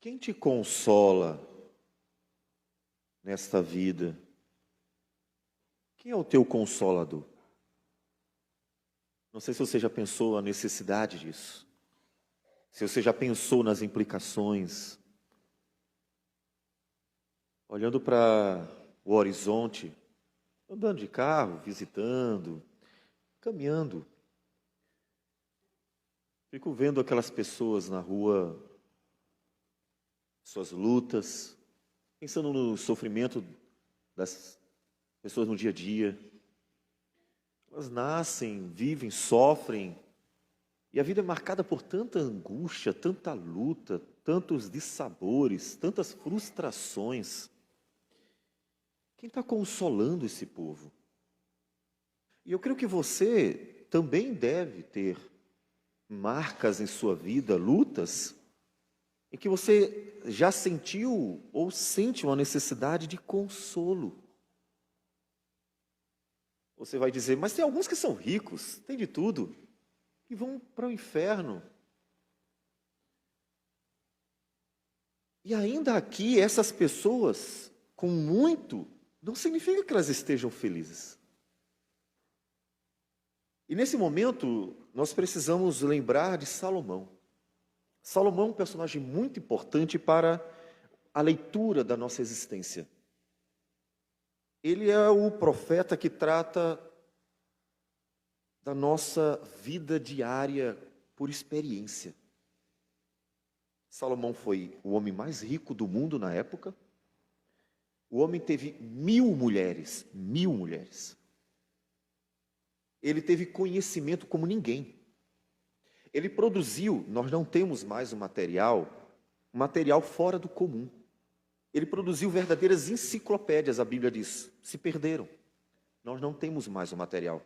Quem te consola nesta vida? Quem é o teu consolador? Não sei se você já pensou a necessidade disso. Se você já pensou nas implicações. Olhando para o horizonte, andando de carro, visitando, caminhando. Fico vendo aquelas pessoas na rua, suas lutas, pensando no sofrimento das pessoas no dia a dia. Elas nascem, vivem, sofrem, e a vida é marcada por tanta angústia, tanta luta, tantos dissabores, tantas frustrações. Quem está consolando esse povo? E eu creio que você também deve ter marcas em sua vida, lutas, em que você já sentiu ou sente uma necessidade de consolo. Você vai dizer, mas tem alguns que são ricos, tem de tudo, e vão para o inferno. E ainda aqui, essas pessoas, com muito, não significa que elas estejam felizes. E nesse momento, nós precisamos lembrar de Salomão. Salomão é um personagem muito importante para a leitura da nossa existência. Ele é o profeta que trata da nossa vida diária por experiência. Salomão foi o homem mais rico do mundo na época. O homem teve 1000 mulheres, 1000 mulheres. Ele teve conhecimento como ninguém. Ele produziu, nós não temos mais um material fora do comum. Ele produziu verdadeiras enciclopédias, a Bíblia diz, se perderam. Nós não temos mais o material.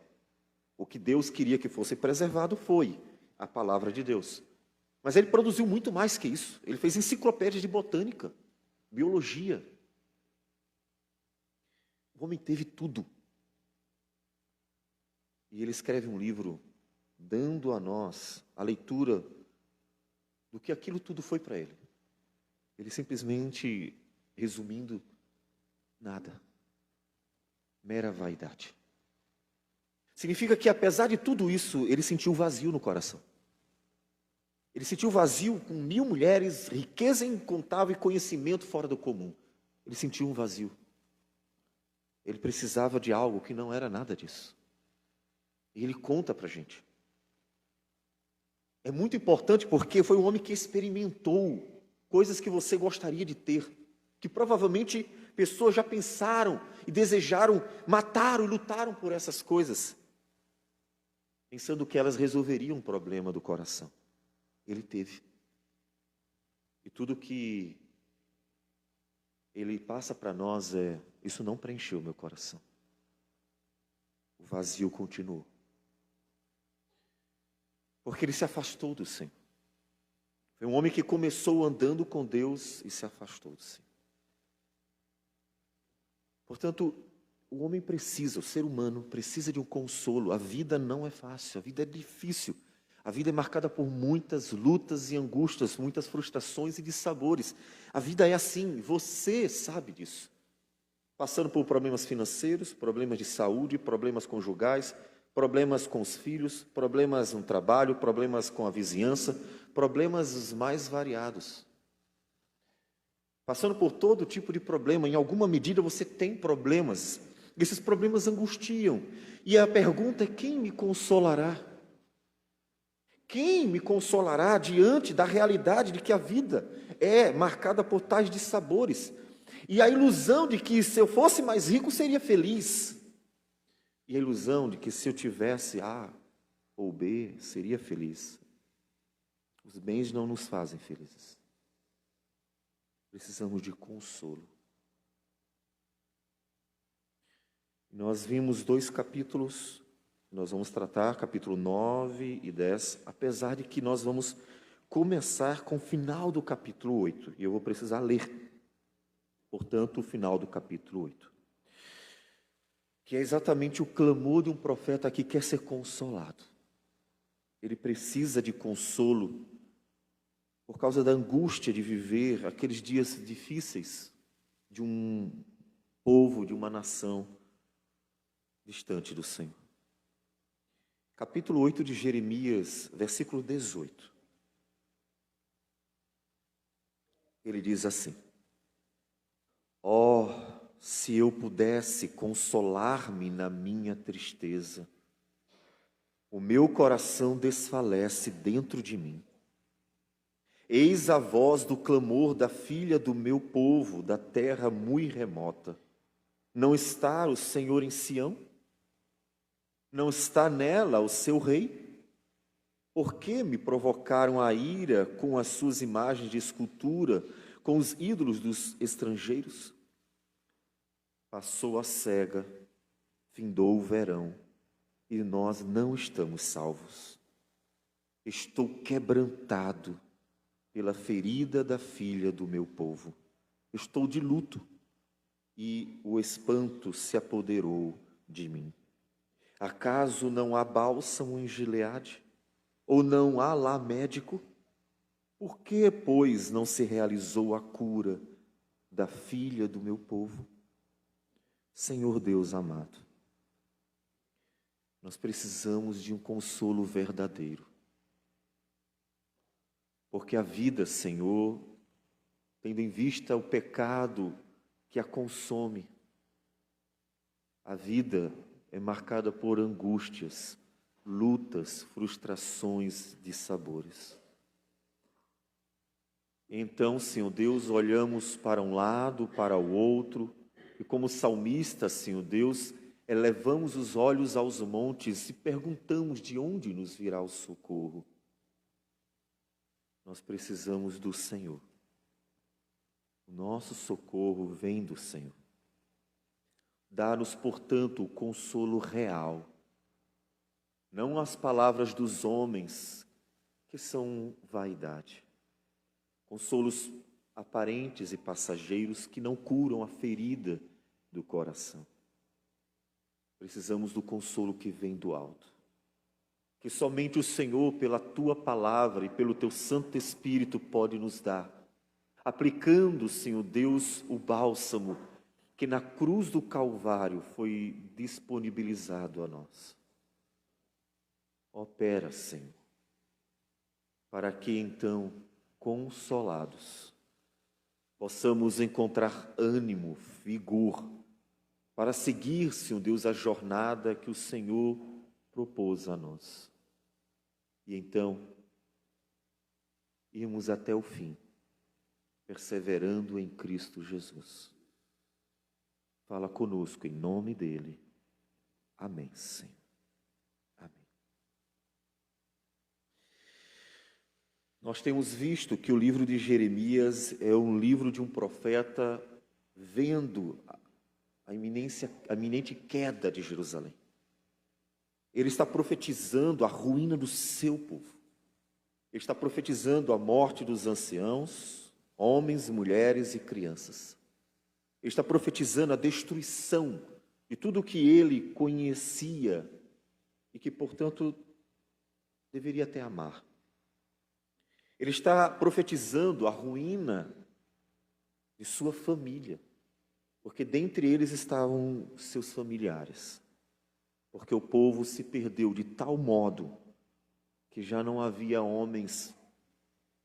O que Deus queria que fosse preservado foi a palavra de Deus. Mas ele produziu muito mais que isso. Ele fez enciclopédias de botânica, biologia. O homem teve tudo. E ele escreve um livro dando a nós a leitura do que aquilo tudo foi para ele. Ele simplesmente, resumindo, nada. Mera vaidade. Significa que, apesar de tudo isso, ele sentiu vazio no coração. Ele sentiu vazio com 1000 mulheres, riqueza incontável e conhecimento fora do comum. Ele sentiu um vazio. Ele precisava de algo que não era nada disso. E ele conta para a gente. É muito importante porque foi um homem que experimentou coisas que você gostaria de ter, que provavelmente pessoas já pensaram e desejaram, mataram e lutaram por essas coisas, pensando que elas resolveriam o problema do coração. Ele teve. E tudo que ele passa para nós é, isso não preencheu meu coração. O vazio continuou. Porque ele se afastou do Senhor. Foi um homem que começou andando com Deus e se afastou do Senhor. Portanto, o homem precisa, o ser humano precisa de um consolo. A vida não é fácil, a vida é difícil. A vida é marcada por muitas lutas e angústias, muitas frustrações e dissabores. A vida é assim, você sabe disso. Passando por problemas financeiros, problemas de saúde, problemas conjugais, problemas com os filhos, problemas no trabalho, problemas com a vizinhança, problemas os mais variados. Passando por todo tipo de problema, em alguma medida você tem problemas. Esses problemas angustiam. E a pergunta é: quem me consolará? Quem me consolará diante da realidade de que a vida é marcada por tais dissabores? E a ilusão de que se eu fosse mais rico seria feliz. E a ilusão de que se eu tivesse A ou B seria feliz. Os bens não nos fazem felizes. Precisamos de consolo. Nós vimos 2 capítulos, nós vamos tratar capítulo 9 e 10, apesar de que nós vamos começar com o final do capítulo 8, e eu vou precisar ler, portanto, o final do capítulo 8, que é exatamente o clamor de um profeta que quer ser consolado. Ele precisa de consolo, por causa da angústia de viver aqueles dias difíceis de um povo, de uma nação distante do Senhor. Capítulo 8 de Jeremias, versículo 18. Ele diz assim: ó, se eu pudesse consolar-me na minha tristeza, o meu coração desfalece dentro de mim. Eis a voz do clamor da filha do meu povo, da terra muito remota. Não está o Senhor em Sião? Não está nela o seu rei? Por que me provocaram a ira com as suas imagens de escultura, com os ídolos dos estrangeiros? Passou a cega, findou o verão, e nós não estamos salvos. Estou quebrantado pela ferida da filha do meu povo. Estou de luto, e o espanto se apoderou de mim. Acaso não há bálsamo em Gileade? Ou não há lá médico? Por que, pois, não se realizou a cura da filha do meu povo? Senhor Deus amado, nós precisamos de um consolo verdadeiro. Porque a vida, Senhor, tendo em vista o pecado que a consome, a vida é marcada por angústias, lutas, frustrações, dissabores. Então, Senhor Deus, olhamos para um lado, para o outro, e como salmista, Senhor Deus, elevamos os olhos aos montes e perguntamos de onde nos virá o socorro. Nós precisamos do Senhor. O nosso socorro vem do Senhor. Dá-nos, portanto, o consolo real, não as palavras dos homens, que são vaidade. Consolos aparentes e passageiros que não curam a ferida do coração. Precisamos do consolo que vem do alto. Que somente o Senhor, pela Tua palavra e pelo Teu Santo Espírito, pode nos dar. Aplicando, Senhor Deus, o bálsamo que na cruz do Calvário foi disponibilizado a nós. Opera, Senhor, para que então, consolados, possamos encontrar ânimo, vigor, para seguir, Senhor Deus, a jornada que o Senhor propôs a nós. E então, irmos até o fim, perseverando em Cristo Jesus. Fala conosco em nome dele. Amém, Senhor. Amém. Nós temos visto que o livro de Jeremias é um livro de um profeta vendo a iminente queda de Jerusalém. Ele está profetizando a ruína do seu povo. Ele está profetizando a morte dos anciãos, homens, mulheres e crianças. Ele está profetizando a destruição de tudo o que ele conhecia e que, portanto, deveria até amar. Ele está profetizando a ruína de sua família, porque dentre eles estavam seus familiares. Porque o povo se perdeu de tal modo que já não havia homens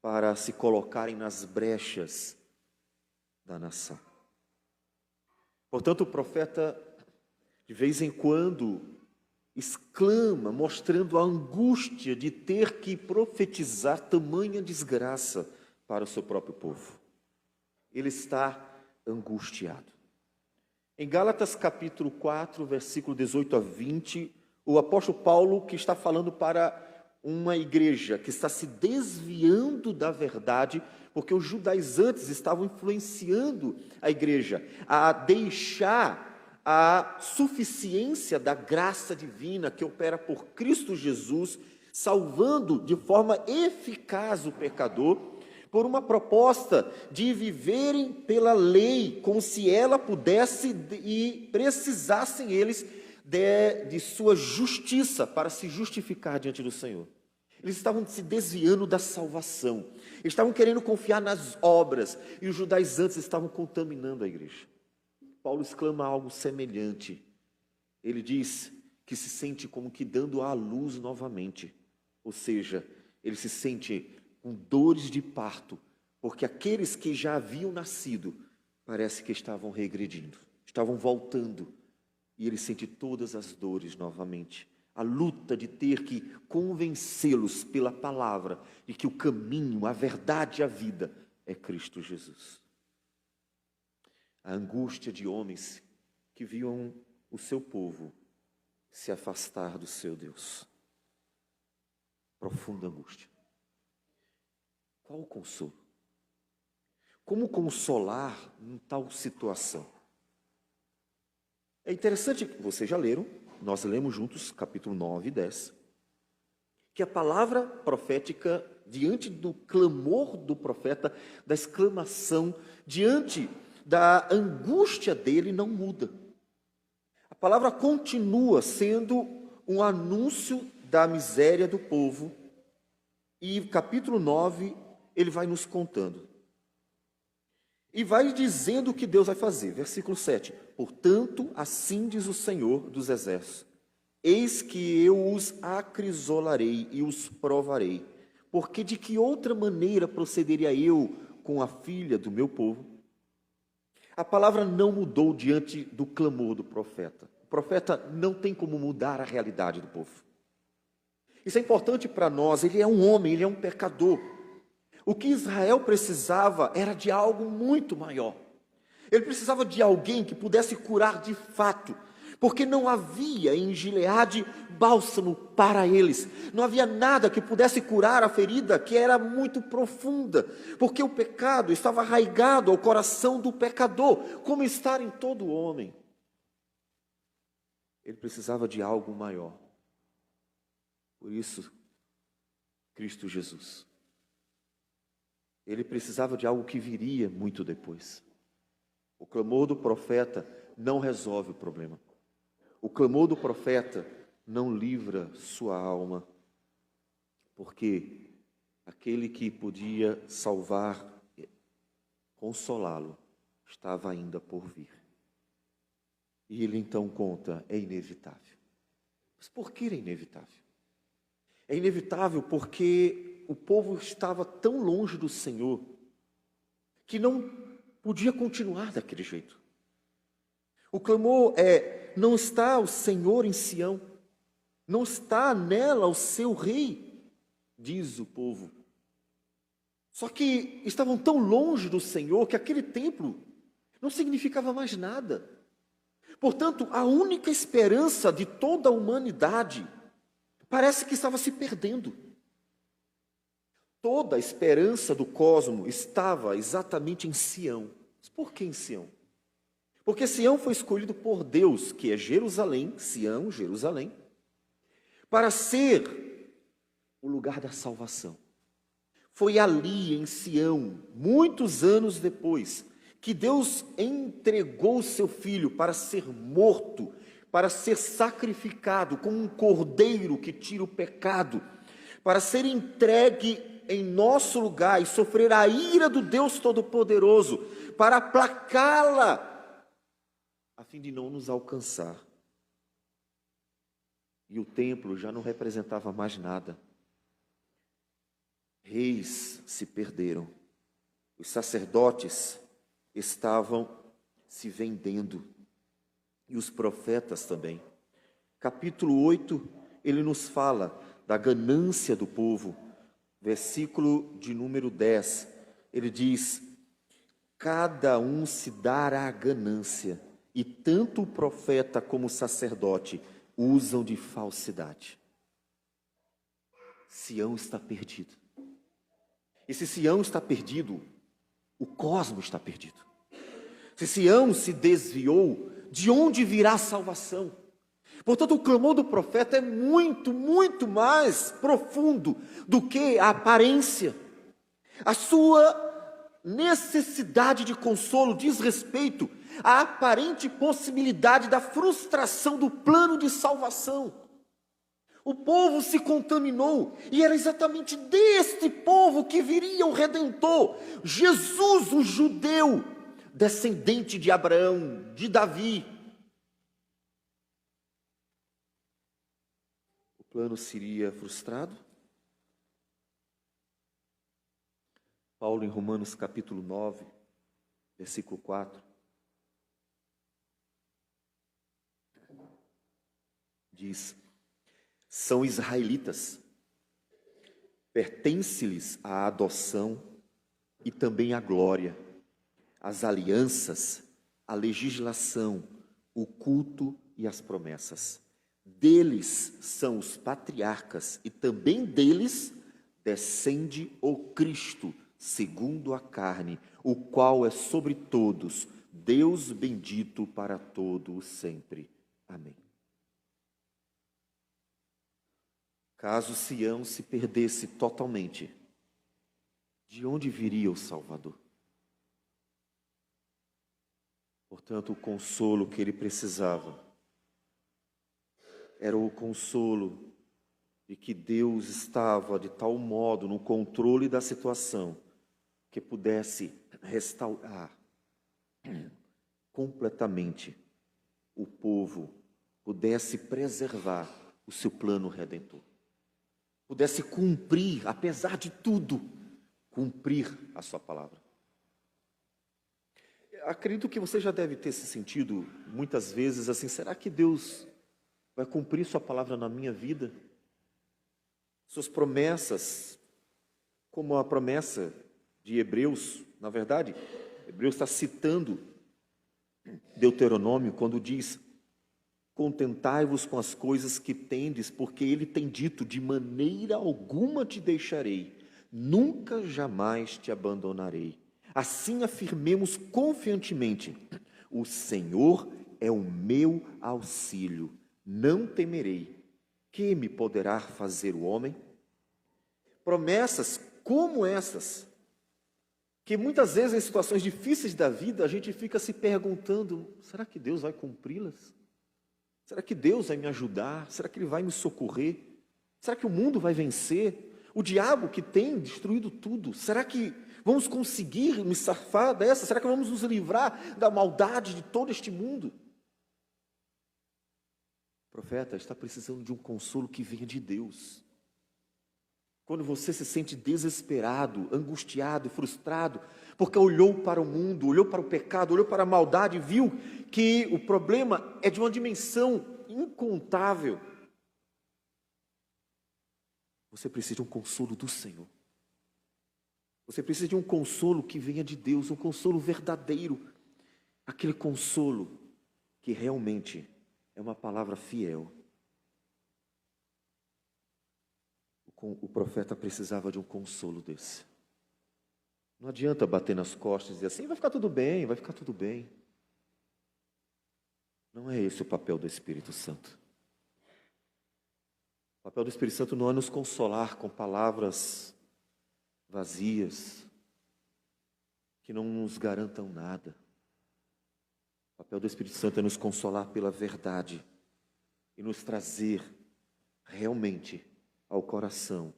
para se colocarem nas brechas da nação. Portanto, o profeta, de vez em quando, exclama, mostrando a angústia de ter que profetizar tamanha desgraça para o seu próprio povo. Ele está angustiado. Em Gálatas capítulo 4, versículo 18 a 20, o apóstolo Paulo, que está falando para uma igreja que está se desviando da verdade, porque os judaizantes estavam influenciando a igreja a deixar a suficiência da graça divina que opera por Cristo Jesus, salvando de forma eficaz o pecador, por uma proposta de viverem pela lei, como se ela pudesse e precisassem eles de sua justiça para se justificar diante do Senhor. Eles estavam se desviando da salvação. Eles estavam querendo confiar nas obras. E os judaizantes estavam contaminando a igreja. Paulo exclama algo semelhante. Ele diz que se sente como que dando à luz novamente. Ou seja, ele se sente com dores de parto, porque aqueles que já haviam nascido, parece que estavam regredindo, estavam voltando. E ele sente todas as dores novamente. A luta de ter que convencê-los pela palavra de que o caminho, a verdade e a vida é Cristo Jesus. A angústia de homens que viam o seu povo se afastar do seu Deus. Profunda angústia. Qual o consolo? Como consolar em tal situação? É interessante, vocês já leram, nós lemos juntos, capítulo 9 e 10, que a palavra profética, diante do clamor do profeta, da exclamação, diante da angústia dele, não muda. A palavra continua sendo um anúncio da miséria do povo, e capítulo 9, ele vai nos contando. E vai dizendo o que Deus vai fazer. Versículo 7. Portanto, assim diz o Senhor dos Exércitos: eis que eu os acrisolarei e os provarei, porque de que outra maneira procederia eu com a filha do meu povo? A palavra não mudou diante do clamor do profeta. O profeta não tem como mudar a realidade do povo. Isso é importante para nós. Ele é um homem, ele é um pecador. O que Israel precisava era de algo muito maior. Ele precisava de alguém que pudesse curar de fato, porque não havia em Gileade bálsamo para eles. Não havia nada que pudesse curar a ferida, que era muito profunda, porque o pecado estava arraigado ao coração do pecador, como está em todo homem. Ele precisava de algo maior. Por isso, Cristo Jesus. Ele precisava de algo que viria muito depois. O clamor do profeta não resolve o problema. O clamor do profeta não livra sua alma, porque aquele que podia salvar, consolá-lo, estava ainda por vir. E ele então conta, é inevitável. Mas por que é inevitável? É inevitável porque o povo estava tão longe do Senhor que não podia continuar daquele jeito. O clamor é: não está o Senhor em Sião, não está nela o seu rei, diz o povo. Só que estavam tão longe do Senhor que aquele templo não significava mais nada. Portanto, a única esperança de toda a humanidade parece que estava se perdendo. Toda a esperança do cosmo estava exatamente em Sião. Mas por que em Sião? Porque Sião foi escolhido por Deus, que é Jerusalém, Sião, Jerusalém, para ser o lugar da salvação. Foi ali em Sião, muitos anos depois, que Deus entregou o seu filho para ser morto, para ser sacrificado como um cordeiro que tira o pecado, para ser entregue em nosso lugar e sofrer a ira do Deus Todo-Poderoso, para aplacá-la, a fim de não nos alcançar. E o templo já não representava mais nada. Reis se perderam. Os sacerdotes estavam se vendendo. E os profetas também. Capítulo 8, ele nos fala da ganância do povo. Versículo de número 10, ele diz: cada um se dará a ganância, e tanto o profeta como o sacerdote usam de falsidade. Sião está perdido. E se Sião está perdido, o cosmos está perdido. Se Sião se desviou, de onde virá a salvação? Portanto, o clamor do profeta é muito, muito mais profundo do que a aparência. A sua necessidade de consolo diz respeito à aparente possibilidade da frustração do plano de salvação. O povo se contaminou, e era exatamente deste povo que viria o Redentor, Jesus, o judeu, descendente de Abraão, de Davi. O plano seria frustrado? Paulo, em Romanos capítulo 9, versículo 4, diz: são israelitas, pertence-lhes a adoção e também a glória, as alianças, a legislação, o culto e as promessas. Deles são os patriarcas e também deles descende o Cristo, segundo a carne, o qual é sobre todos, Deus bendito para todo sempre. Amém. Caso Sião se perdesse totalmente, de onde viria o Salvador? Portanto, o consolo que ele precisava era o consolo de que Deus estava de tal modo no controle da situação que pudesse restaurar completamente o povo, pudesse preservar o seu plano redentor, pudesse cumprir, apesar de tudo, cumprir a sua palavra. Acredito que você já deve ter se sentido muitas vezes assim: será que Deus vai cumprir sua palavra na minha vida? Suas promessas, como a promessa de Hebreus, na verdade, Hebreus está citando Deuteronômio quando diz: contentai-vos com as coisas que tendes, porque ele tem dito, de maneira alguma te deixarei, nunca jamais te abandonarei. Assim afirmemos confiantemente: o Senhor é o meu auxílio, não temerei. Que me poderá fazer o homem? Promessas como essas, que muitas vezes em situações difíceis da vida a gente fica se perguntando: será que Deus vai cumpri-las? Será que Deus vai me ajudar? Será que Ele vai me socorrer? Será que o mundo vai vencer? O diabo que tem destruído tudo, será que vamos conseguir me safar dessa? Será que vamos nos livrar da maldade de todo este mundo? O profeta está precisando de um consolo que venha de Deus. Quando você se sente desesperado, angustiado e frustrado, porque olhou para o mundo, olhou para o pecado, olhou para a maldade e viu que o problema é de uma dimensão incontável, você precisa de um consolo do Senhor. Você precisa de um consolo que venha de Deus, um consolo verdadeiro, aquele consolo que realmente é uma palavra fiel. O profeta precisava de um consolo desse. Não adianta bater nas costas e dizer assim: vai ficar tudo bem, vai ficar tudo bem. Não é esse o papel do Espírito Santo. O papel do Espírito Santo não é nos consolar com palavras vazias, que não nos garantam nada. O papel do Espírito Santo é nos consolar pela verdade e nos trazer realmente ao coração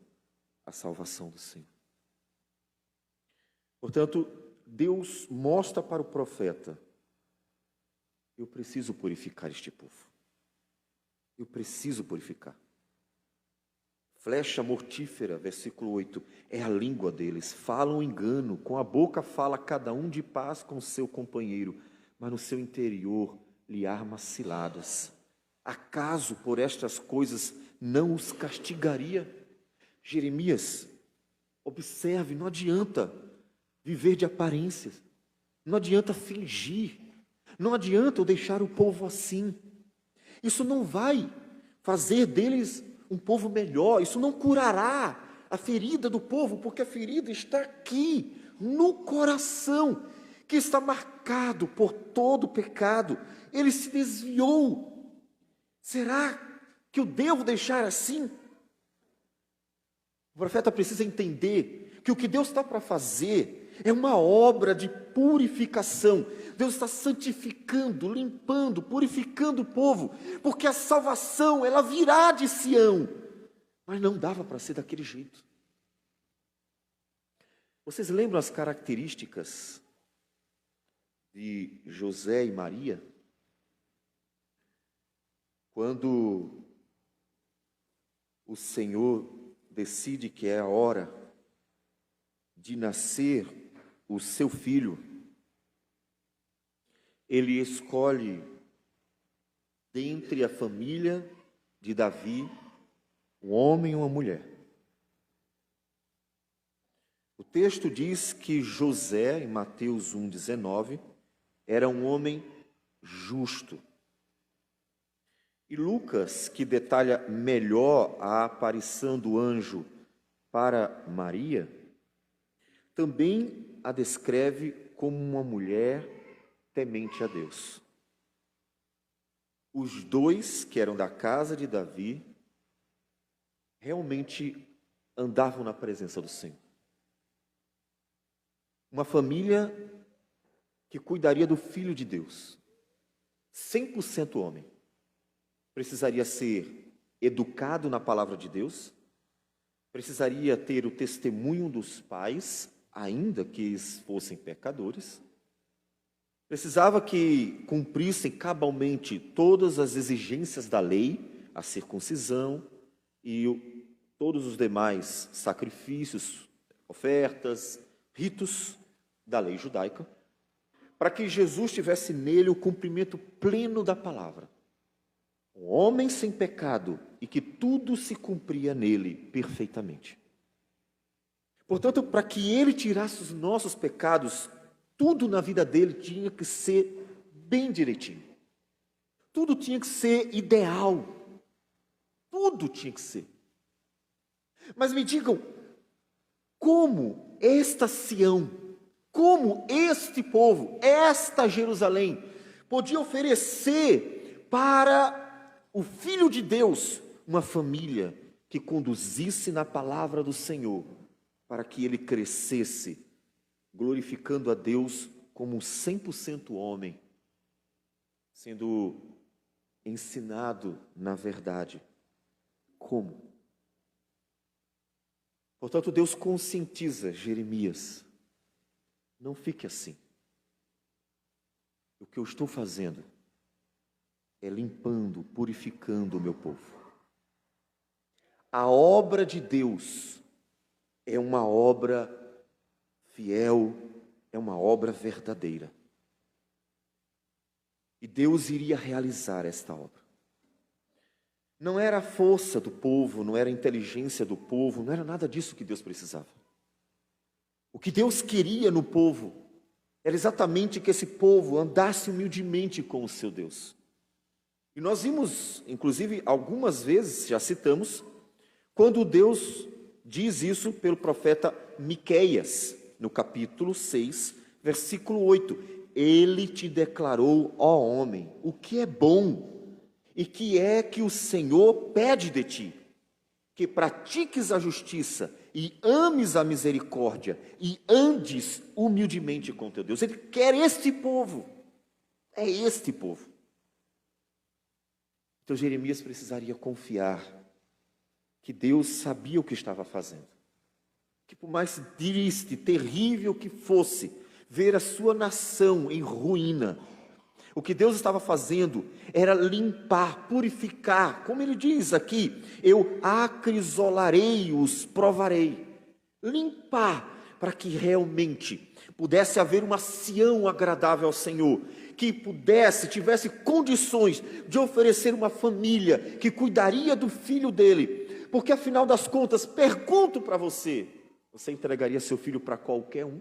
a salvação do Senhor. Portanto, Deus mostra para o profeta: eu preciso purificar este povo. Eu preciso purificar. Flecha mortífera, versículo 8, é a língua deles. Falam engano, com a boca fala cada um de paz com seu companheiro, mas no seu interior lhe arma ciladas. Acaso por estas coisas não os castigaria? Jeremias, observe, não adianta viver de aparências, não adianta fingir, não adianta eu deixar o povo assim. Isso não vai fazer deles um povo melhor, isso não curará a ferida do povo, porque a ferida está aqui, no coração, que está marcado por todo o pecado. Ele se desviou. Será que eu devo deixar assim? O profeta precisa entender que o que Deus está para fazer É uma obra de purificação. Deus está santificando, limpando, purificando o povo, porque a salvação, ela virá de Sião. Mas não dava para ser daquele jeito. Vocês lembram as características de José e Maria? Quando o Senhor decide que é a hora de nascer o seu filho, ele escolhe dentre a família de Davi um homem e uma mulher. O texto diz que José, em Mateus 1,19, era um homem justo. E Lucas, que detalha melhor a aparição do anjo para Maria, também a descreve como uma mulher temente a Deus. Os dois, que eram da casa de Davi, realmente andavam na presença do Senhor. Uma família que cuidaria do Filho de Deus, 100% homem. Precisaria ser educado na palavra de Deus, precisaria ter o testemunho dos pais, ainda que eles fossem pecadores, precisava que cumprissem cabalmente todas as exigências da lei, a circuncisão e todos os demais sacrifícios, ofertas, ritos da lei judaica, para que Jesus tivesse nele o cumprimento pleno da palavra. Um homem sem pecado e que tudo se cumpria nele perfeitamente. Portanto, para que ele tirasse os nossos pecados, tudo na vida dele tinha que ser bem direitinho. Tudo tinha que ser ideal. Tudo tinha que ser. Mas me digam, como esta Sião, como este povo, esta Jerusalém, podia oferecer para o Filho de Deus uma família que conduzisse na palavra do Senhor, para que ele crescesse, glorificando a Deus como 100% homem, sendo ensinado na verdade. Como? Portanto, Deus conscientiza Jeremias: não fique assim. O que eu estou fazendo é limpando, purificando o meu povo. A obra de Deus é uma obra fiel, é uma obra verdadeira. E Deus iria realizar esta obra. Não era a força do povo, não era a inteligência do povo, não era nada disso que Deus precisava. O que Deus queria no povo era exatamente que esse povo andasse humildemente com o seu Deus. E nós vimos, inclusive, algumas vezes, já citamos, quando Deus diz isso pelo profeta Miqueias, no capítulo 6, versículo 8. Ele te declarou, ó homem, o que é bom e que é que o Senhor pede de ti, que pratiques a justiça e ames a misericórdia e andes humildemente com teu Deus. Ele quer este povo, é este povo. Então Jeremias precisaria confiar que Deus sabia o que estava fazendo. Que por mais triste, terrível que fosse, ver a sua nação em ruína, o que Deus estava fazendo era limpar, purificar, como ele diz aqui, eu acrisolarei, os provarei. Limpar, para que realmente pudesse haver uma Sião agradável ao Senhor, que tivesse condições de oferecer uma família que cuidaria do filho dele, porque afinal das contas, pergunto para você, você entregaria seu filho para qualquer um?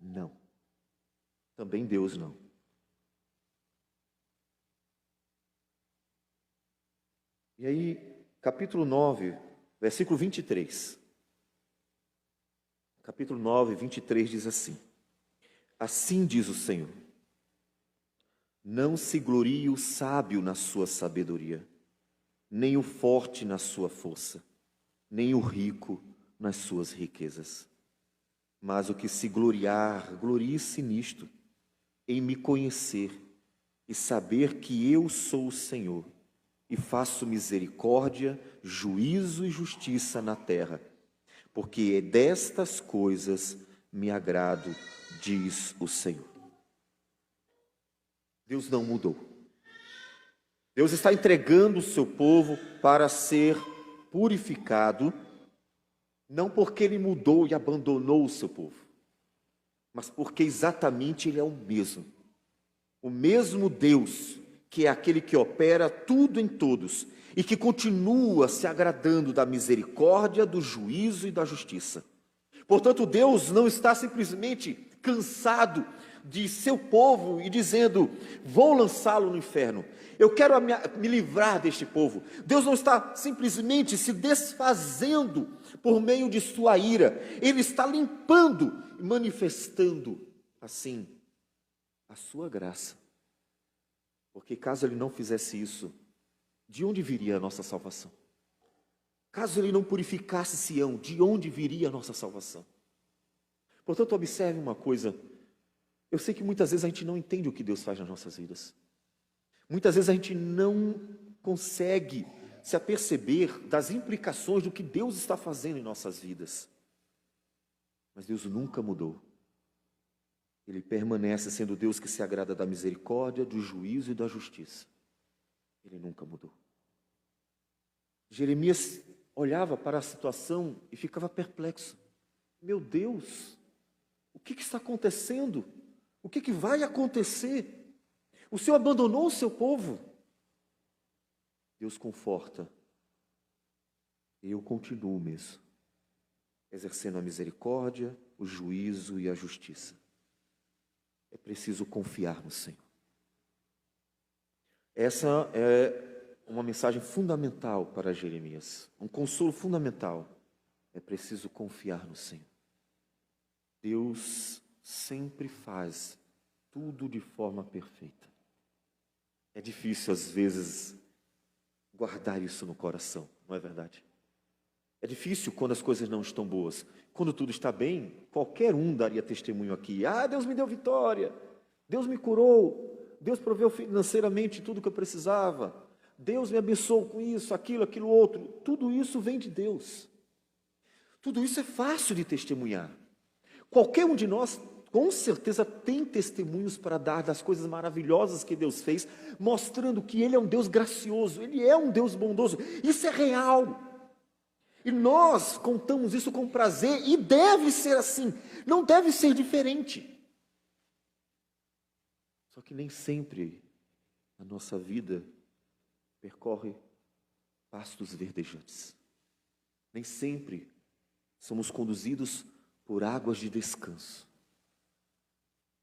Não. Também Deus não. E aí, capítulo 9, versículo 23. Capítulo 9, 23 diz assim: assim diz o Senhor, não se glorie o sábio na sua sabedoria, nem o forte na sua força, nem o rico nas suas riquezas. Mas o que se gloriar, glorie-se nisto, em me conhecer e saber que eu sou o Senhor, e faço misericórdia, juízo e justiça na terra, porque destas coisas me agrado, diz o Senhor. Deus não mudou. Deus está entregando o seu povo para ser purificado, não porque ele mudou e abandonou o seu povo, mas porque exatamente ele é o mesmo Deus, que é aquele que opera tudo em todos e que continua se agradando da misericórdia, do juízo e da justiça. Portanto, Deus não está simplesmente cansado de seu povo e dizendo: vou lançá-lo no inferno, eu quero me livrar deste povo. Deus não está simplesmente se desfazendo por meio de sua ira, Ele está limpando e manifestando assim a sua graça. Porque caso Ele não fizesse isso, de onde viria a nossa salvação? Caso Ele não purificasse Sião, de onde viria a nossa salvação? Portanto, observe uma coisa. Eu sei que muitas vezes a gente não entende o que Deus faz nas nossas vidas. Muitas vezes a gente não consegue se aperceber das implicações do que Deus está fazendo em nossas vidas. Mas Deus nunca mudou. Ele permanece sendo Deus que se agrada da misericórdia, do juízo e da justiça. Ele nunca mudou. Jeremias olhava para a situação e ficava perplexo. Meu Deus, o que está acontecendo? O que vai acontecer? O Senhor abandonou o seu povo. Deus conforta. Eu continuo mesmo, exercendo a misericórdia, o juízo e a justiça. É preciso confiar no Senhor. Essa é uma mensagem fundamental para Jeremias, um consolo fundamental. É preciso confiar no Senhor. Deus sempre faz tudo de forma perfeita. É difícil, às vezes, guardar isso no coração, não é verdade? É difícil quando as coisas não estão boas. Quando tudo está bem, qualquer um daria testemunho aqui. Ah, Deus me deu vitória, Deus me curou, Deus proveu financeiramente tudo que eu precisava, Deus me abençoou com isso, aquilo outro. Tudo isso vem de Deus. Tudo isso é fácil de testemunhar. Qualquer um de nós, com certeza, tem testemunhos para dar das coisas maravilhosas que Deus fez, mostrando que Ele é um Deus gracioso, Ele é um Deus bondoso. Isso é real. E nós contamos isso com prazer, e deve ser assim, não deve ser diferente. Só que nem sempre a nossa vida percorre pastos verdejantes. Nem sempre somos conduzidos por águas de descanso.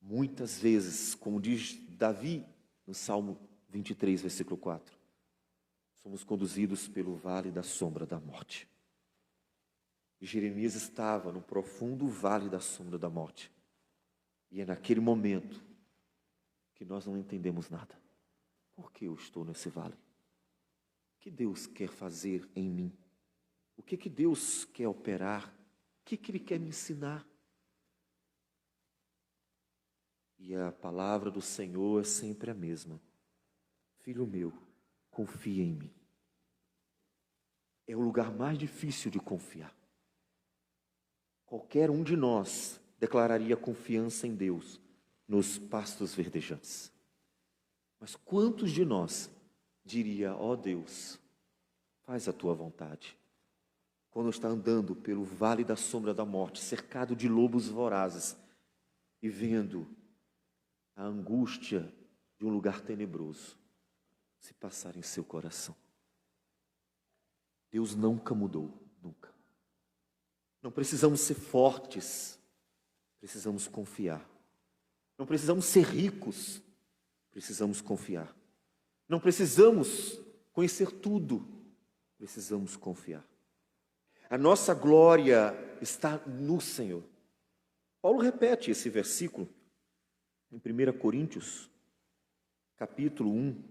Muitas vezes, como diz Davi no Salmo 23, versículo 4, somos conduzidos pelo vale da sombra da morte. E Jeremias estava no profundo vale da sombra da morte. E é naquele momento que nós não entendemos nada. Por que eu estou nesse vale? O que Deus quer fazer em mim? O que Deus quer operar? O que Ele quer me ensinar? E a palavra do Senhor é sempre a mesma. Filho meu, confia em mim. É o lugar mais difícil de confiar. Qualquer um de nós declararia confiança em Deus nos pastos verdejantes. Mas quantos de nós diria: ó Deus, faz a tua vontade? Quando está andando pelo vale da sombra da morte, cercado de lobos vorazes e vendo a angústia de um lugar tenebroso se passar em seu coração. Deus nunca mudou, nunca. Não precisamos ser fortes, precisamos confiar. Não precisamos ser ricos, precisamos confiar. Não precisamos conhecer tudo, precisamos confiar. A nossa glória está no Senhor. Paulo repete esse versículo em 1 Coríntios, capítulo 1,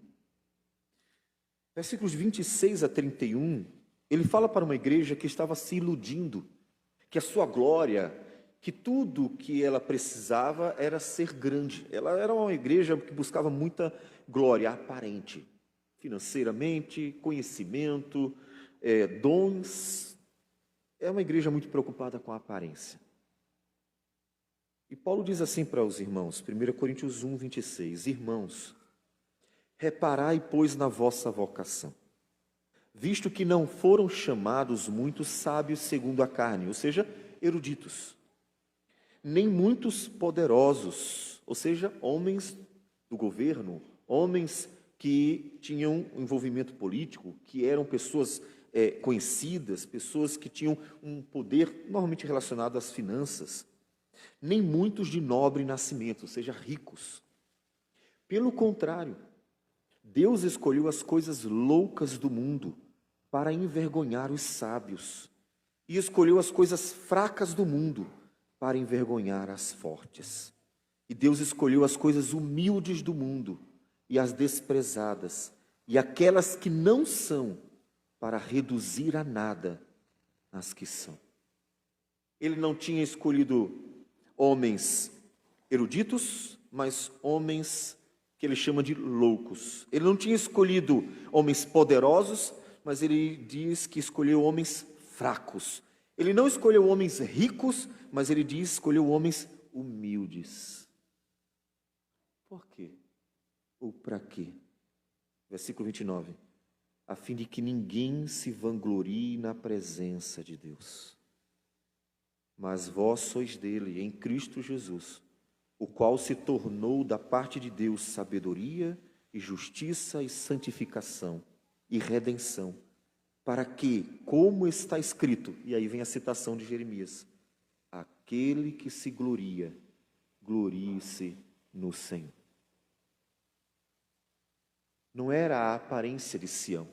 versículos 26 a 31, ele fala para uma igreja que estava se iludindo, que a sua glória que tudo que ela precisava era ser grande. Ela era uma igreja que buscava muita glória aparente, financeiramente, conhecimento, dons. É uma igreja muito preocupada com a aparência. E Paulo diz assim para os irmãos, 1 Coríntios 1, 26, irmãos, reparai, pois, na vossa vocação, visto que não foram chamados muitos sábios segundo a carne, ou seja, eruditos, nem muitos poderosos, ou seja, homens do governo, homens que tinham envolvimento político, que eram pessoas conhecidas, pessoas que tinham um poder normalmente relacionado às finanças, nem muitos de nobre nascimento, ou seja, ricos. Pelo contrário, Deus escolheu as coisas loucas do mundo para envergonhar os sábios, e escolheu as coisas fracas do mundo para envergonhar as fortes. E Deus escolheu as coisas humildes do mundo e as desprezadas, e aquelas que não são, para reduzir a nada as que são. Ele não tinha escolhido homens eruditos, mas homens que ele chama de loucos. Ele não tinha escolhido homens poderosos, mas ele diz que escolheu homens fracos. Ele não escolheu homens ricos, mas ele diz que escolheu homens humildes. Por quê? Ou para quê? Versículo 29. A fim de que ninguém se vanglorie na presença de Deus. Mas vós sois dele, em Cristo Jesus, o qual se tornou da parte de Deus sabedoria e justiça e santificação e redenção, para que, como está escrito, e aí vem a citação de Jeremias, aquele que se gloria, glorie-se no Senhor. Não era a aparência de Sião,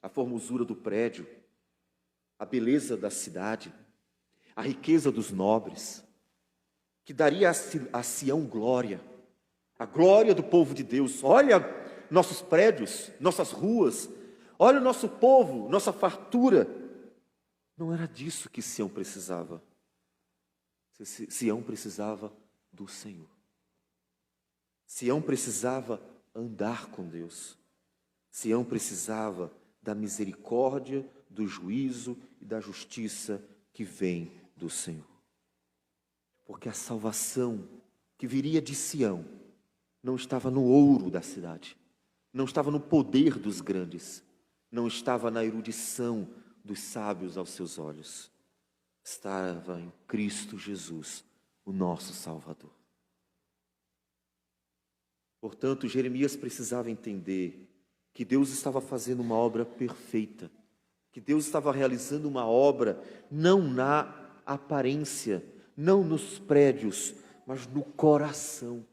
a formosura do prédio, a beleza da cidade, a riqueza dos nobres, que daria a Sião glória, a glória do povo de Deus. Olha nossos prédios, nossas ruas, olha o nosso povo, nossa fartura. Não era disso que Sião precisava. Sião precisava do Senhor. Sião precisava andar com Deus. Sião precisava da misericórdia, do juízo e da justiça que vem do Senhor. Porque a salvação que viria de Sião não estava no ouro da cidade, não estava no poder dos grandes, não estava na erudição dos sábios aos seus olhos. Estava em Cristo Jesus, o nosso Salvador. Portanto, Jeremias precisava entender que Deus estava fazendo uma obra perfeita, que Deus estava realizando uma obra não na aparência, não nos prédios, mas no coração.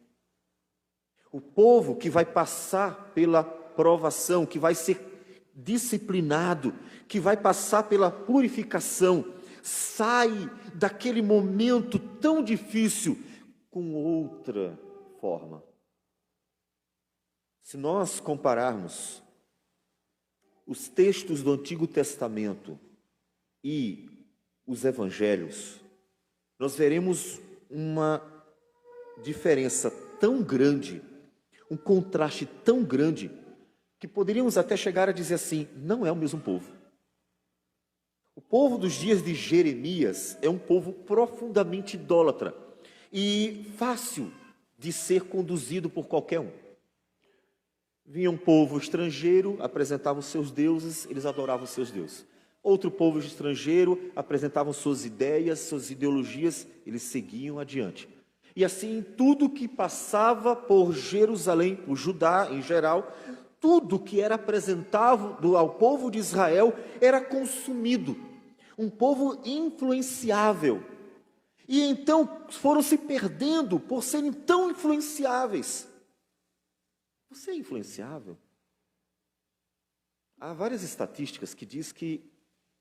O povo que vai passar pela provação, que vai ser disciplinado, que vai passar pela purificação, sai daquele momento tão difícil com outra forma. Se nós compararmos os textos do Antigo Testamento e os Evangelhos, nós veremos uma diferença tão grande, um contraste tão grande, que poderíamos até chegar a dizer assim, não é o mesmo povo. O povo dos dias de Jeremias é um povo profundamente idólatra e fácil de ser conduzido por qualquer um. Vinha um povo estrangeiro, apresentava os seus deuses, eles adoravam os seus deuses. Outro povo estrangeiro apresentavam suas ideias, suas ideologias, eles seguiam adiante. E assim, tudo que passava por Jerusalém, por Judá em geral, tudo que era apresentado ao povo de Israel era consumido. Um povo influenciável. E então foram se perdendo por serem tão influenciáveis. Você é influenciável? Há várias estatísticas que diz que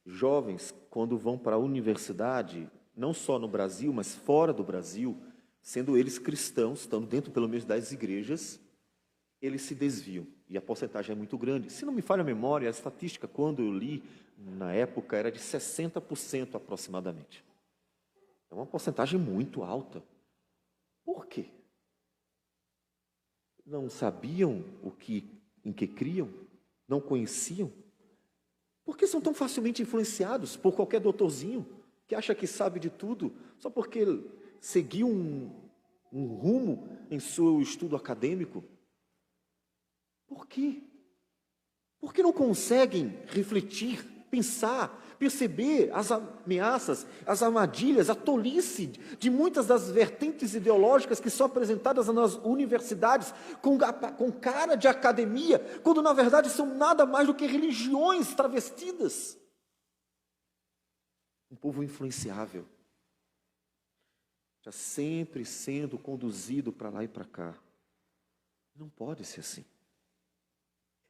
jovens, quando vão para a universidade, não só no Brasil, mas fora do Brasil, sendo eles cristãos, estando dentro pelo menos das igrejas, eles se desviam. E a porcentagem é muito grande. Se não me falha a memória, a estatística, quando eu li, na época, era de 60% aproximadamente. É uma porcentagem muito alta. Por quê? Não sabiam em que criam? Não conheciam? Por que são tão facilmente influenciados por qualquer doutorzinho que acha que sabe de tudo, só porque seguiu um rumo em seu estudo acadêmico? Por quê? Por que não conseguem refletir, pensar, perceber as ameaças, as armadilhas, a tolice de muitas das vertentes ideológicas que são apresentadas nas universidades com cara de academia, quando na verdade são nada mais do que religiões travestidas? Um povo influenciável, já sempre sendo conduzido para lá e para cá. Não pode ser assim.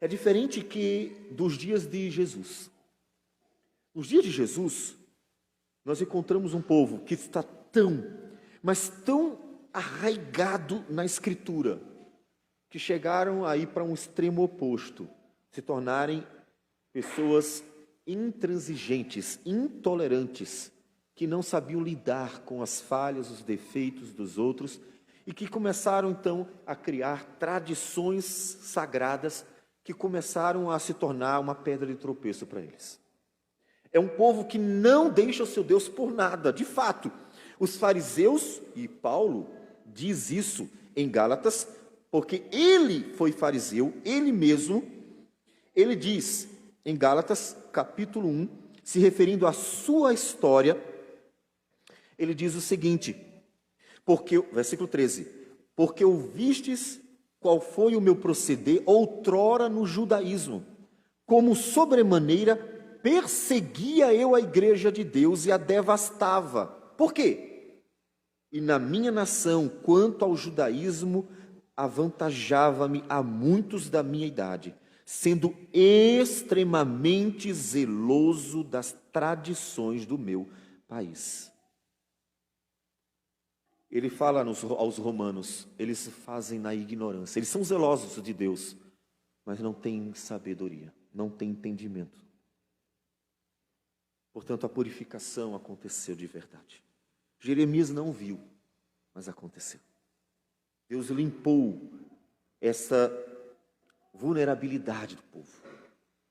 É diferente que dos dias de Jesus. Nos dias de Jesus, nós encontramos um povo que está mas tão arraigado na Escritura, que chegaram a ir para um extremo oposto, se tornarem pessoas intransigentes, intolerantes, que não sabiam lidar com as falhas, os defeitos dos outros, e que começaram então a criar tradições sagradas que começaram a se tornar uma pedra de tropeço para eles. É um povo que não deixa o seu Deus por nada. De fato, os fariseus, e Paulo diz isso em Gálatas, porque ele foi fariseu, ele mesmo, ele diz em Gálatas, capítulo 1, se referindo à sua história, ele diz o seguinte, versículo 13, porque ouvistes qual foi o meu proceder outrora no judaísmo, como sobremaneira perseguia eu a igreja de Deus e a devastava. Por quê? E na minha nação, quanto ao judaísmo, avantajava-me a muitos da minha idade, sendo extremamente zeloso das tradições do meu país. Ele fala aos romanos, eles fazem na ignorância, eles são zelosos de Deus, mas não têm sabedoria, não têm entendimento. Portanto, a purificação aconteceu de verdade. Jeremias não viu, mas aconteceu. Deus limpou essa vulnerabilidade do povo,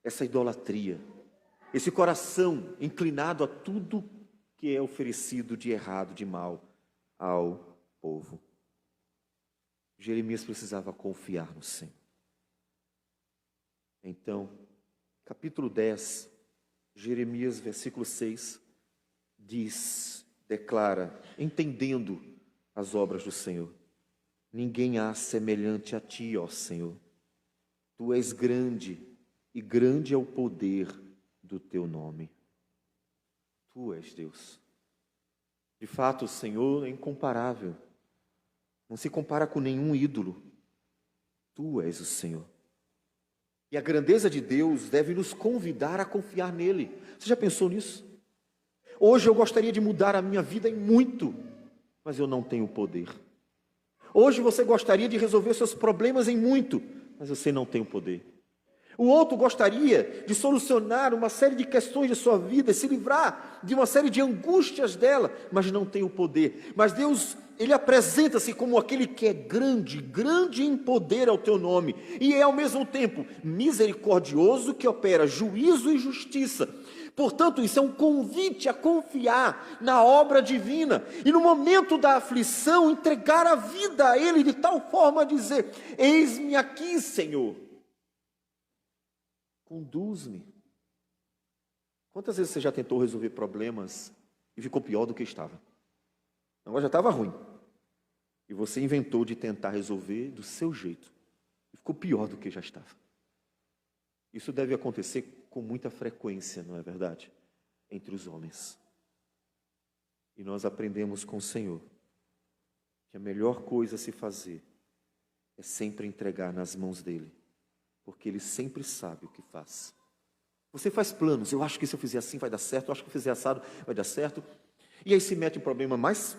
essa idolatria, esse coração inclinado a tudo que é oferecido de errado, de mal ao povo. Jeremias precisava confiar no Senhor. Então, capítulo 10, Jeremias, versículo 6, declara, entendendo as obras do Senhor: ninguém há semelhante a ti, ó Senhor. Tu és grande, e grande é o poder do teu nome. Tu és Deus. De fato, o Senhor é incomparável. Não se compara com nenhum ídolo. Tu és o Senhor. E a grandeza de Deus deve nos convidar a confiar nele. Você já pensou nisso? Hoje eu gostaria de mudar a minha vida em muito, mas eu não tenho poder. Hoje você gostaria de resolver seus problemas em muito, mas você não tem o poder. O outro gostaria de solucionar uma série de questões de sua vida, se livrar de uma série de angústias dela, mas não tem o poder. Mas Deus, Ele apresenta-se como aquele que é grande, grande em poder ao teu nome, e é ao mesmo tempo misericordioso, que opera juízo e justiça. Portanto, isso é um convite a confiar na obra divina, e no momento da aflição, entregar a vida a Ele, de tal forma a dizer: eis-me aqui, Senhor. Conduz-me. Quantas vezes você já tentou resolver problemas e ficou pior do que estava? O negócio já estava ruim. E você inventou de tentar resolver do seu jeito. E ficou pior do que já estava. Isso deve acontecer com muita frequência, não é verdade? Entre os homens. E nós aprendemos com o Senhor que a melhor coisa a se fazer é sempre entregar nas mãos dEle. Porque Ele sempre sabe o que faz. Você faz planos, eu acho que se eu fizer assim vai dar certo, eu acho que se eu fizer assado vai dar certo. E aí se mete um problema mais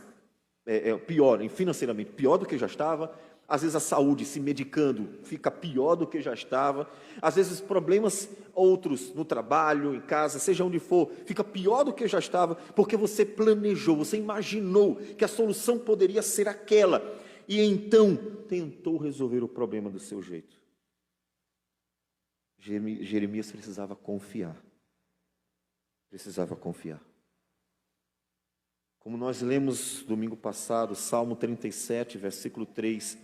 pior, financeiramente pior do que já estava, Às vezes a saúde, se medicando, fica pior do que já estava. Às vezes problemas outros no trabalho, em casa, seja onde for, fica pior do que já estava, porque você planejou, você imaginou que a solução poderia ser aquela, e então tentou resolver o problema do seu jeito. Jeremias precisava confiar. Precisava confiar. Como nós lemos domingo passado, Salmo 37, versículo 3,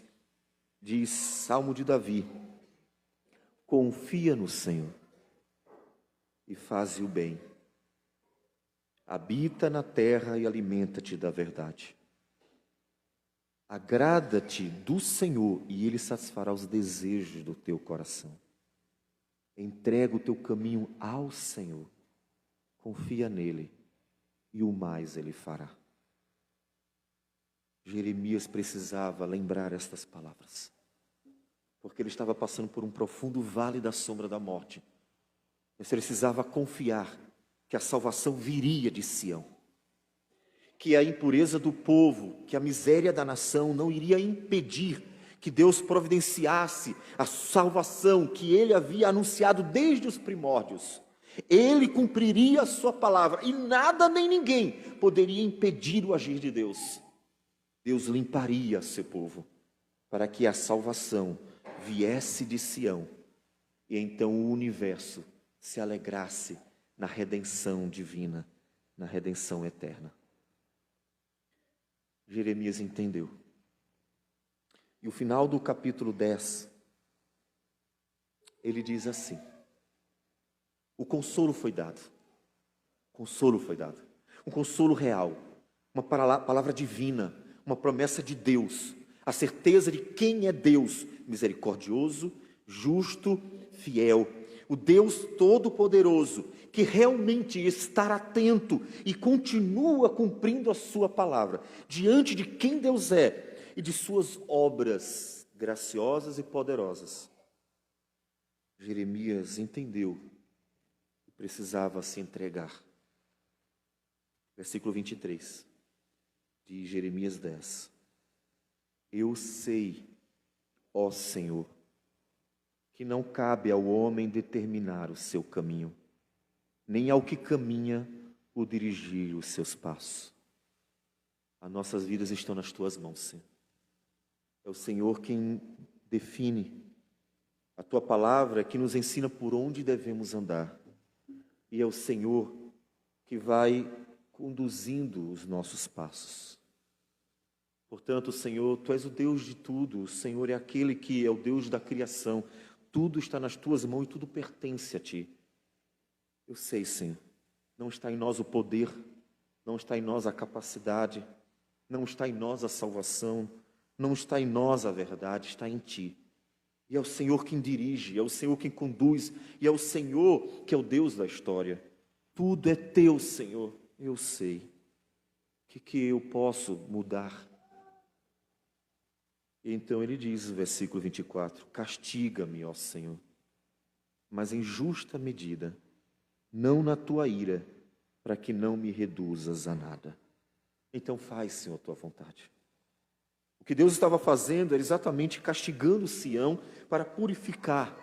diz, Salmo de Davi: confia no Senhor e faze o bem. Habita na terra e alimenta-te da verdade. Agrada-te do Senhor e Ele satisfará os desejos do teu coração. Entrega o teu caminho ao Senhor. Confia nele e o mais Ele fará. Jeremias precisava lembrar estas palavras, porque ele estava passando por um profundo vale da sombra da morte. Mas precisava confiar que a salvação viria de Sião, que a impureza do povo, que a miséria da nação não iria impedir que Deus providenciasse a salvação que Ele havia anunciado desde os primórdios. Ele cumpriria a sua palavra e nada nem ninguém poderia impedir o agir de Deus. Deus limparia seu povo para que a salvação viesse de Sião e então o universo se alegrasse na redenção divina, na redenção eterna. Jeremias entendeu. E o final do capítulo 10, ele diz assim: o consolo foi dado. Consolo foi dado. Um consolo real. Uma palavra divina. Uma promessa de Deus. A certeza de quem é Deus. Misericordioso, justo, fiel. O Deus Todo-Poderoso. Que realmente está atento e continua cumprindo a sua palavra. Diante de quem Deus é e de suas obras graciosas e poderosas. Jeremias entendeu. Precisava se entregar. Versículo 23 de Jeremias 10. Eu sei, ó Senhor, que não cabe ao homem determinar o seu caminho, nem ao que caminha o dirigir os seus passos. As nossas vidas estão nas tuas mãos, Senhor. É o Senhor quem define. A tua palavra é que nos ensina por onde devemos andar. E é o Senhor que vai conduzindo os nossos passos. Portanto, Senhor, Tu és o Deus de tudo. O Senhor é aquele que é o Deus da criação. Tudo está nas Tuas mãos e tudo pertence a Ti. Eu sei, Senhor, não está em nós o poder, não está em nós a capacidade, não está em nós a salvação, não está em nós a verdade, está em Ti. E é o Senhor quem dirige, é o Senhor quem conduz, e é o Senhor que é o Deus da história. Tudo é Teu, Senhor, eu sei. O que eu posso mudar? E então ele diz, no versículo 24, castiga-me, ó Senhor, mas em justa medida, não na Tua ira, para que não me reduzas a nada. Então faz, Senhor, a Tua vontade. O que Deus estava fazendo era exatamente castigando Sião para purificar.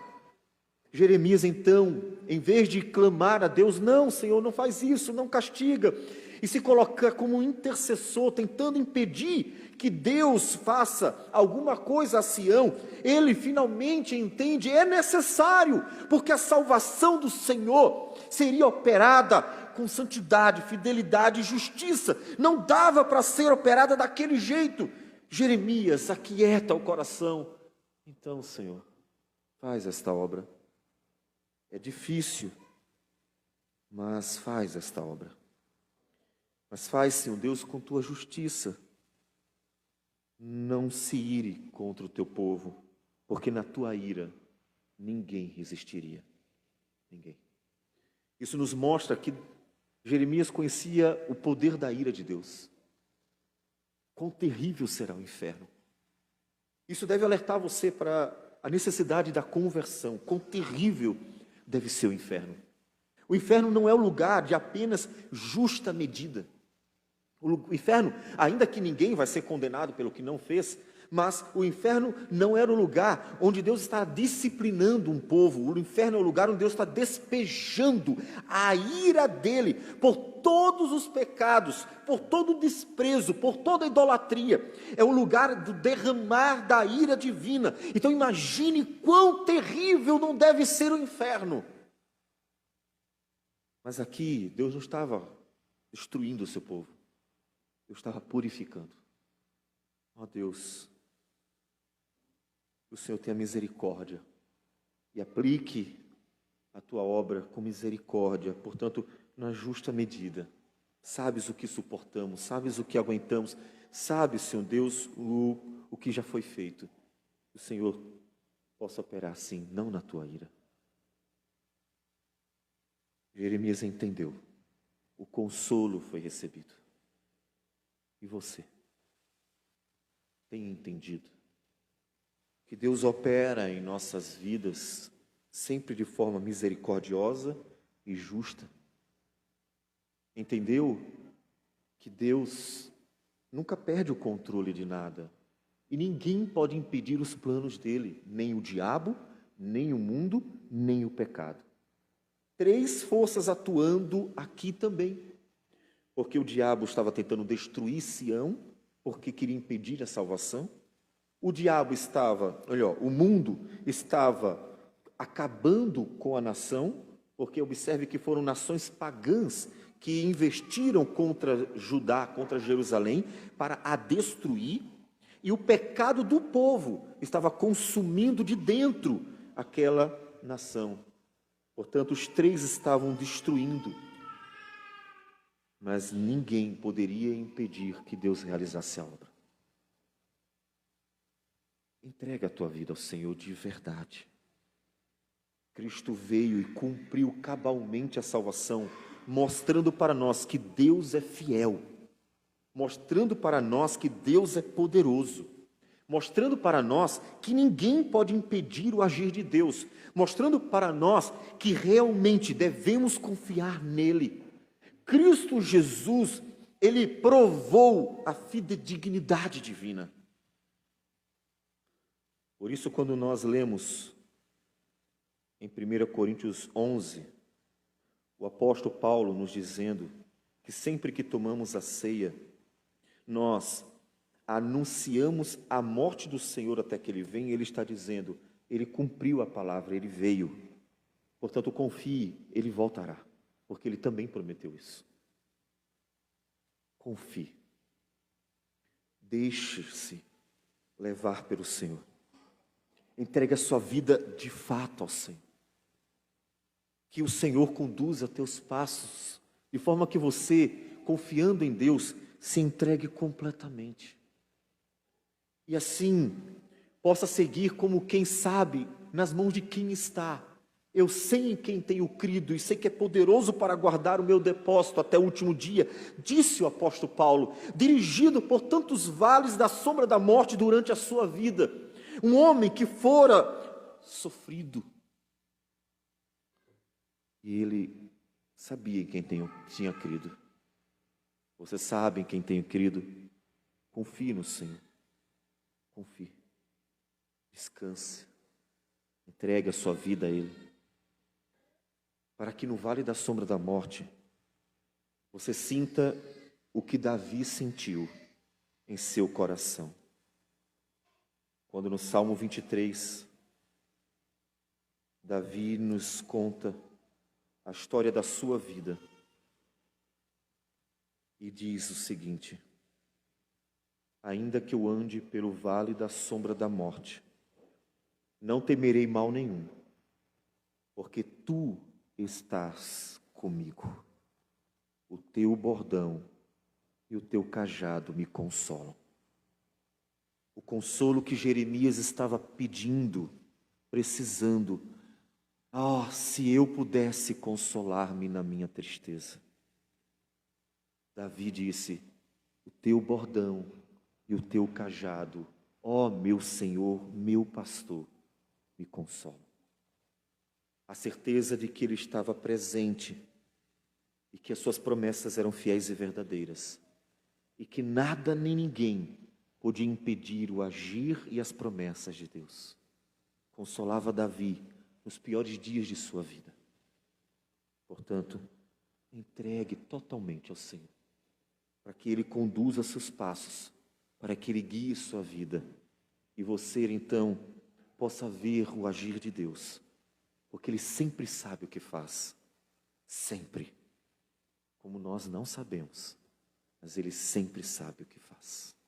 Jeremias, então, em vez de clamar a Deus, não, Senhor, não faz isso, não castiga, e se colocar como um intercessor, tentando impedir que Deus faça alguma coisa a Sião, ele finalmente entende, é necessário, porque a salvação do Senhor seria operada com santidade, fidelidade e justiça, não dava para ser operada daquele jeito. Jeremias, aquieta o coração. Então, Senhor, faz esta obra. É difícil, mas faz esta obra. Mas faz, Senhor Deus, com Tua justiça. Não se ire contra o Teu povo, porque na Tua ira ninguém resistiria. Ninguém. Isso nos mostra que Jeremias conhecia o poder da ira de Deus. Quão terrível será o inferno. Isso deve alertar você para a necessidade da conversão. Quão terrível deve ser o inferno. O inferno não é o lugar de apenas justa medida. O inferno, ainda que ninguém vai ser condenado pelo que não fez, Mas o inferno não era o lugar onde Deus está disciplinando um povo. O inferno é o lugar onde Deus está despejando a ira dele por todos os pecados, por todo o desprezo, por toda a idolatria. É o lugar do derramar da ira divina. Então imagine quão terrível não deve ser o inferno. Mas aqui Deus não estava destruindo o seu povo. Deus estava purificando. Ó Deus, que o Senhor tenha misericórdia e aplique a tua obra com misericórdia, portanto, na justa medida. Sabes o que suportamos, sabes o que aguentamos, sabes, Senhor Deus, o que já foi feito. O Senhor possa operar assim, não na tua ira. Jeremias entendeu, o consolo foi recebido. E você? Tem entendido que Deus opera em nossas vidas sempre de forma misericordiosa e justa? Entendeu que Deus nunca perde o controle de nada e ninguém pode impedir os planos dele, nem o diabo, nem o mundo, nem o pecado. 3 forças atuando aqui também, porque o diabo estava tentando destruir Sião, porque queria impedir a salvação. O diabo estava, o mundo estava acabando com a nação, porque observe que foram nações pagãs que investiram contra Judá, contra Jerusalém, para a destruir, e o pecado do povo estava consumindo de dentro aquela nação. Portanto, os 3 estavam destruindo, mas ninguém poderia impedir que Deus realizasse a obra. Entrega a tua vida ao Senhor de verdade. Cristo veio e cumpriu cabalmente a salvação, mostrando para nós que Deus é fiel, mostrando para nós que Deus é poderoso, mostrando para nós que ninguém pode impedir o agir de Deus, mostrando para nós que realmente devemos confiar nele. Cristo Jesus, ele provou a fidedignidade divina. Por isso, quando nós lemos em 1 Coríntios 11, o apóstolo Paulo nos dizendo que sempre que tomamos a ceia, nós anunciamos a morte do Senhor até que Ele venha, Ele está dizendo, Ele cumpriu a palavra, Ele veio. Portanto, confie, Ele voltará, porque Ele também prometeu isso. Confie. Deixe-se levar pelo Senhor. Entregue a sua vida de fato ao Senhor. Que o Senhor conduza teus passos, de forma que você, confiando em Deus, se entregue completamente. E assim, possa seguir como quem sabe, nas mãos de quem está. Eu sei em quem tenho crido e sei que é poderoso para guardar o meu depósito até o último dia, disse o apóstolo Paulo, dirigido por tantos vales da sombra da morte durante a sua vida. Um homem que fora sofrido. E ele sabia em quem tinha crido. Você sabe em quem tenho crido? Confie no Senhor. Confie. Descanse. Entregue a sua vida a Ele. Para que no vale da sombra da morte, você sinta o que Davi sentiu em seu coração. Quando no Salmo 23, Davi nos conta a história da sua vida e diz o seguinte: ainda que eu ande pelo vale da sombra da morte, não temerei mal nenhum, porque tu estás comigo. O teu bordão e o teu cajado me consolam. O consolo que Jeremias estava pedindo, precisando. Se eu pudesse consolar-me na minha tristeza. Davi disse, o teu bordão e o teu cajado, meu Senhor, meu pastor, me consolam. A certeza de que Ele estava presente e que as suas promessas eram fiéis e verdadeiras. E que nada nem ninguém podia impedir o agir e as promessas de Deus. Consolava Davi nos piores dias de sua vida. Portanto, entregue totalmente ao Senhor, para que Ele conduza seus passos, para que Ele guie sua vida, e você, então, possa ver o agir de Deus, porque Ele sempre sabe o que faz, sempre, como nós não sabemos, mas Ele sempre sabe o que faz.